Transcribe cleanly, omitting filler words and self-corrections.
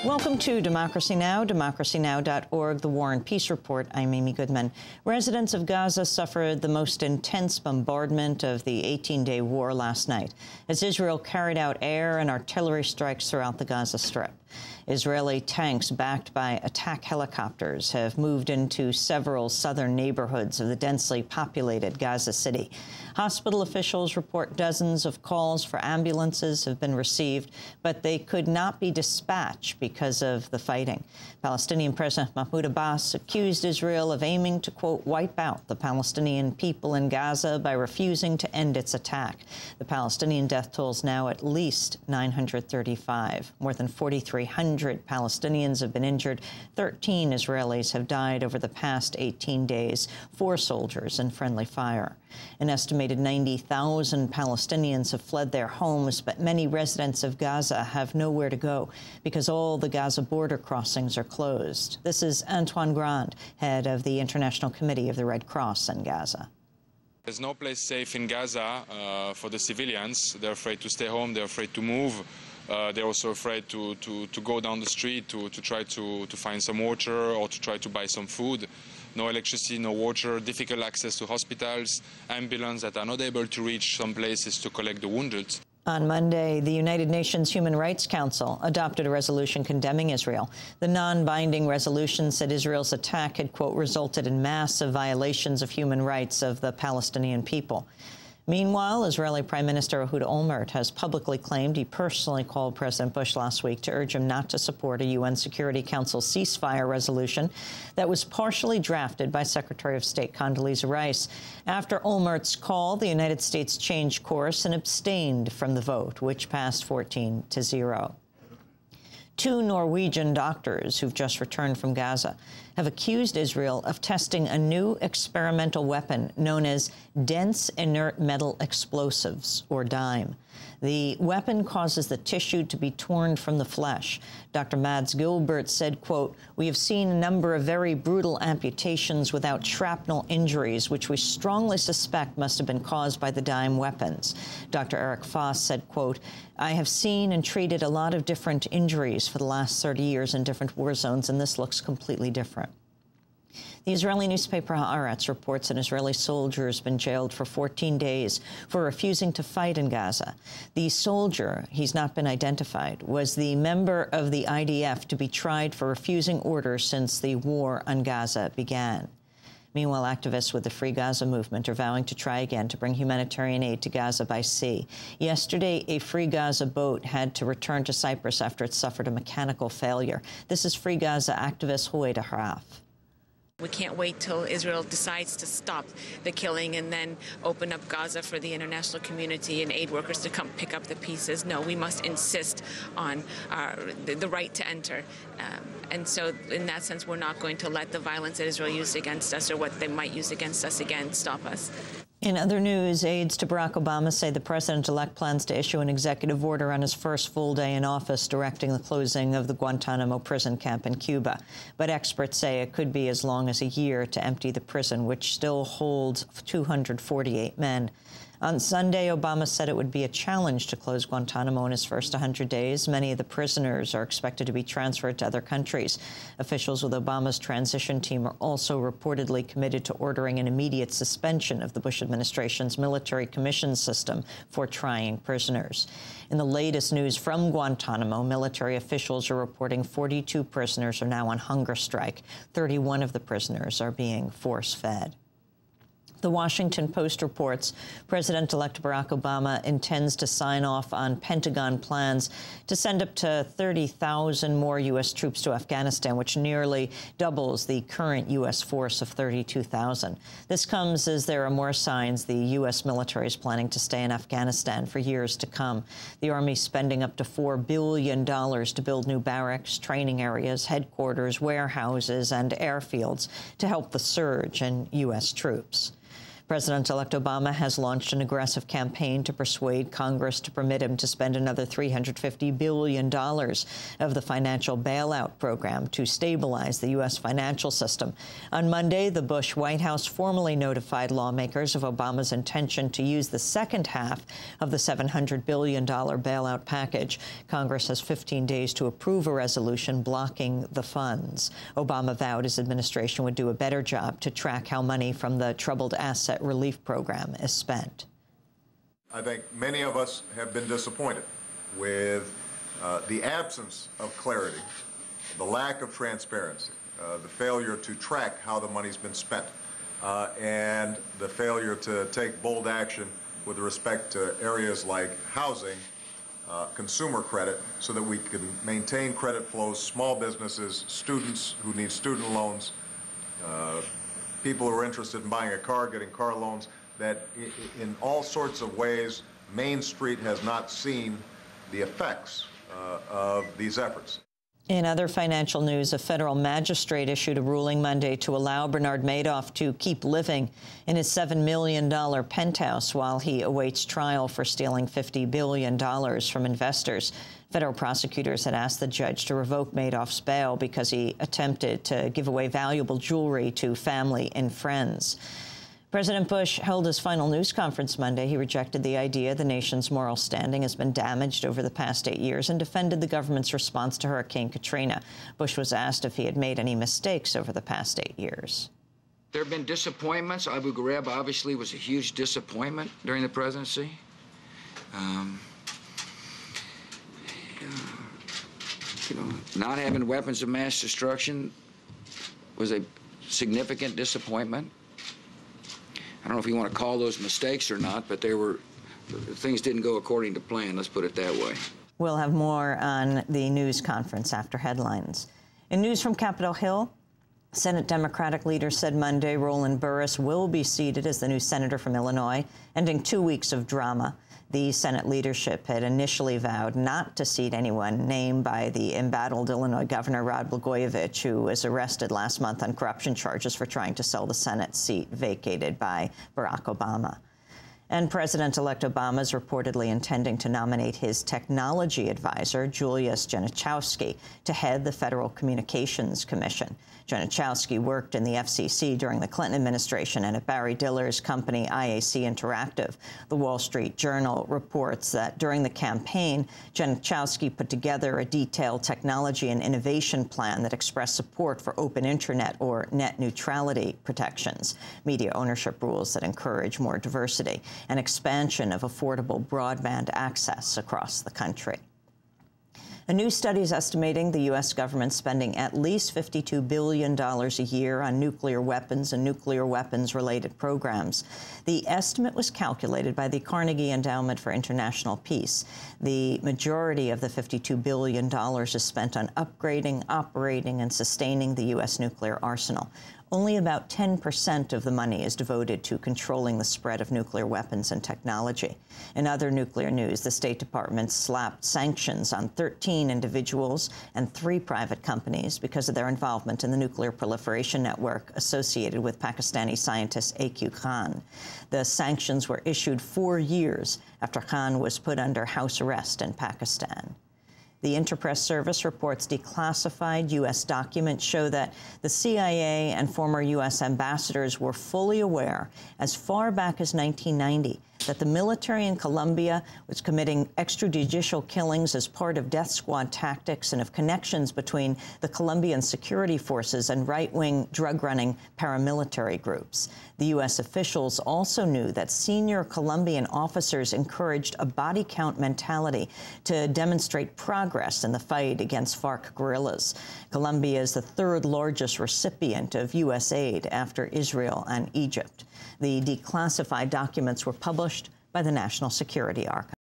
Welcome to Democracy Now!, democracynow.org, The War and Peace Report. I'm Amy Goodman. Residents of Gaza suffered the most intense bombardment of the 18-day war last night as Israel carried out air and artillery strikes throughout the Gaza Strip. Israeli tanks backed by attack helicopters have moved into several southern neighborhoods of the densely populated Gaza City. Hospital officials report dozens of calls for ambulances have been received, but they could not be dispatched because of the fighting. Palestinian President Mahmoud Abbas accused Israel of aiming to, quote, wipe out the Palestinian people in Gaza by refusing to end its attack. The Palestinian death toll is now at least 935. More than 4,300 Palestinians have been injured. 13 Israelis have died over the past 18 days, 4 soldiers in friendly fire. An estimated 90,000 Palestinians have fled their homes, but many residents of Gaza have nowhere to go because all the Gaza border crossings are closed. This is Antoine Grand, head of the International Committee of the Red Cross in Gaza. There's no place safe in Gaza for the civilians. They're afraid to stay home. They're afraid to move. They're also afraid to go down the street to try to find some water or to try to buy some food. No electricity, no water, difficult access to hospitals, ambulances that are not able to reach some places to collect the wounded. On Monday, the United Nations Human Rights Council adopted a resolution condemning Israel. The non-binding resolution said Israel's attack had, quote, resulted in massive violations of human rights of the Palestinian people. Meanwhile, Israeli Prime Minister Ehud Olmert has publicly claimed he personally called President Bush last week to urge him not to support a UN Security Council ceasefire resolution that was partially drafted by Secretary of State Condoleezza Rice. After Olmert's call, the United States changed course and abstained from the vote, which passed 14-0. 2 Norwegian doctors who've just returned from Gaza have accused Israel of testing a new experimental weapon known as dense inert metal explosives, or DIME. The weapon causes the tissue to be torn from the flesh. Dr. Mads Gilbert said, quote, "We have seen a number of very brutal amputations without shrapnel injuries, which we strongly suspect must have been caused by the DIME weapons." Dr. Eric Foss said, quote, "I have seen and treated a lot of different injuries for the last 30 years in different war zones, and this looks completely different." The Israeli newspaper Haaretz reports an Israeli soldier has been jailed for 14 days for refusing to fight in Gaza. The soldier, he's not been identified, was the member of the IDF to be tried for refusing orders since the war on Gaza began. Meanwhile, activists with the Free Gaza movement are vowing to try again to bring humanitarian aid to Gaza by sea. Yesterday, a Free Gaza boat had to return to Cyprus after it suffered a mechanical failure. This is Free Gaza activist Huwaida Haraf. We can't wait till Israel decides to stop the killing and then open up Gaza for the international community and aid workers to come pick up the pieces. No, we must insist on the right to enter. And so in that sense, we're not going to let the violence that Israel used against us or what they might use against us again stop us. In other news, aides to Barack Obama say the president-elect plans to issue an executive order on his first full day in office directing the closing of the Guantanamo prison camp in Cuba. But experts say it could be as long as a year to empty the prison, which still holds 248 men. On Sunday, Obama said it would be a challenge to close Guantanamo in his first 100 days. Many of the prisoners are expected to be transferred to other countries. Officials with Obama's transition team are also reportedly committed to ordering an immediate suspension of the Bush administration's military commission system for trying prisoners. In the latest news from Guantanamo, military officials are reporting 42 prisoners are now on hunger strike. 31 of the prisoners are being force-fed. The Washington Post reports President-elect Barack Obama intends to sign off on Pentagon plans to send up to 30,000 more U.S. troops to Afghanistan, which nearly doubles the current U.S. force of 32,000. This comes as there are more signs the U.S. military is planning to stay in Afghanistan for years to come. The Army is spending up to $4 billion to build new barracks, training areas, headquarters, warehouses, and airfields to help the surge in U.S. troops. President-elect Obama has launched an aggressive campaign to persuade Congress to permit him to spend another $350 billion of the financial bailout program to stabilize the U.S. financial system. On Monday, the Bush White House formally notified lawmakers of Obama's intention to use the second half of the $700 billion bailout package. Congress has 15 days to approve a resolution blocking the funds. Obama vowed his administration would do a better job to track how money from the Troubled Asset Relief Program is spent. I think many of us have been disappointed with the absence of clarity, the lack of transparency, the failure to track how the money's been spent, and the failure to take bold action with respect to areas like housing, consumer credit, so that we can maintain credit flows, small businesses, students who need student loans, people who are interested in buying a car, getting car loans, that in all sorts of ways, Main Street has not seen the effects of these efforts. In other financial news, a federal magistrate issued a ruling Monday to allow Bernard Madoff to keep living in his $7 million penthouse while he awaits trial for stealing $50 billion from investors. Federal prosecutors had asked the judge to revoke Madoff's bail because he attempted to give away valuable jewelry to family and friends. President Bush held his final news conference Monday. He rejected the idea the nation's moral standing has been damaged over the past 8 years and defended the government's response to Hurricane Katrina. Bush was asked if he had made any mistakes over the past 8 years. There have been disappointments. Abu Ghraib obviously was a huge disappointment during the presidency. Not having weapons of mass destruction was a significant disappointment. I don't know if you want to call those mistakes or not, but things didn't go according to plan, let's put it that way. We'll have more on the news conference after headlines. In news from Capitol Hill, Senate Democratic leaders said Monday Roland Burris will be seated as the new senator from Illinois, ending 2 weeks of drama. The Senate leadership had initially vowed not to seat anyone named by the embattled Illinois Governor Rod Blagojevich, who was arrested last month on corruption charges for trying to sell the Senate seat vacated by Barack Obama. And President-elect Obama is reportedly intending to nominate his technology advisor, Julius Genachowski, to head the Federal Communications Commission. Genachowski worked in the FCC during the Clinton administration and at Barry Diller's company IAC Interactive. The Wall Street Journal reports that during the campaign, Genachowski put together a detailed technology and innovation plan that expressed support for open internet or net neutrality protections, media ownership rules that encourage more diversity, and expansion of affordable broadband access across the country. A new study is estimating the U.S. government spending at least $52 billion a year on nuclear weapons and nuclear weapons-related programs. The estimate was calculated by the Carnegie Endowment for International Peace. The majority of the $52 billion is spent on upgrading, operating, and sustaining the U.S. nuclear arsenal. Only about 10% of the money is devoted to controlling the spread of nuclear weapons and technology. In other nuclear news, the State Department slapped sanctions on 13 individuals and 3 private companies because of their involvement in the nuclear proliferation network associated with Pakistani scientist A.Q. Khan. The sanctions were issued 4 years after Khan was put under house arrest in Pakistan. The Interpress Service reports declassified U.S. documents show that the CIA and former U.S. ambassadors were fully aware, as far back as 1990, that the military in Colombia was committing extrajudicial killings as part of death squad tactics and of connections between the Colombian security forces and right-wing drug-running paramilitary groups. The U.S. officials also knew that senior Colombian officers encouraged a body count mentality to demonstrate progress in the fight against FARC guerrillas. Colombia is the 3rd largest recipient of U.S. aid after Israel and Egypt. The declassified documents were published by the National Security Archive.